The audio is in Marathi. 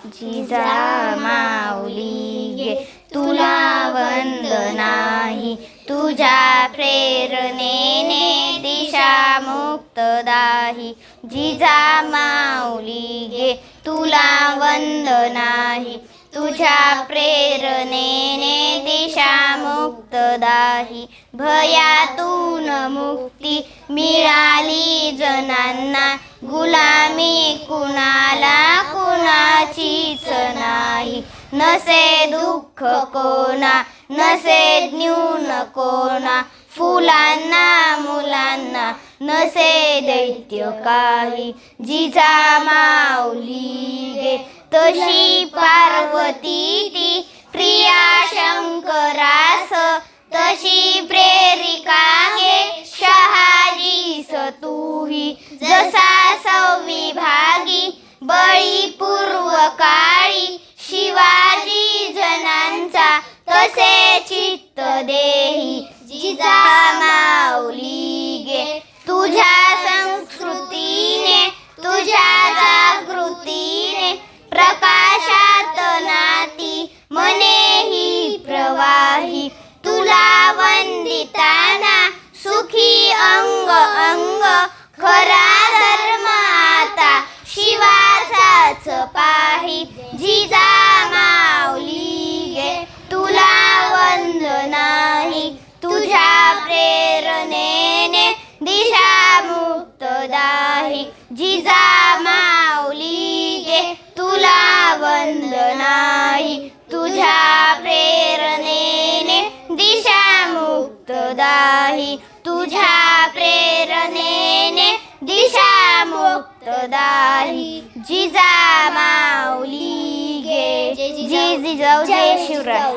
जिजामाऊली गे तुला वंदनाही, तुझ्या प्रेरणेने दिशा मुक्तदाही. जिजामाऊली गे तुला वंदनाही, तुझ्या प्रेरणेने दिशा मुक्तदाही. भयातून मुक्ती मिळाली जनांना, गुलामी कुणाला कुणाचीच नाही. नसे दुःख कोणा, नसे न्यून कोणा, फुलांना मुलांना नसे दैत्य काही. जिजामाऊली गे तशी पार्वती ती प्रिया शंकरास, तशी प्रेरिका गे शहाजीस तूही. जसा सौविभागी बळी पूर्वकाळी शिवाजी जनांचा, तसे चित्त देही. जिजामाऊली गे तुझ्या संस्कृतीने, तुझ्या जागृतीने प्रकाशात नाती मनेही प्रवाही. तुला वंदिताना सुखी अंग अंग, खरा धर्म आता शिवाचाच पाही. जिजामाऊली गे तुला वंदनाही, तुझ्या प्रेरणेने दिशा मुक्तदाही. जिजामाऊली गे तुला वंदनाही, तुझ्या प्रेरणेने दिशा मुक्तदाही. तुझ्या प्रेरणेने दिशा मुक्तदाही. जिजामाऊली गे. जय जिजाऊ, जय शिवराय.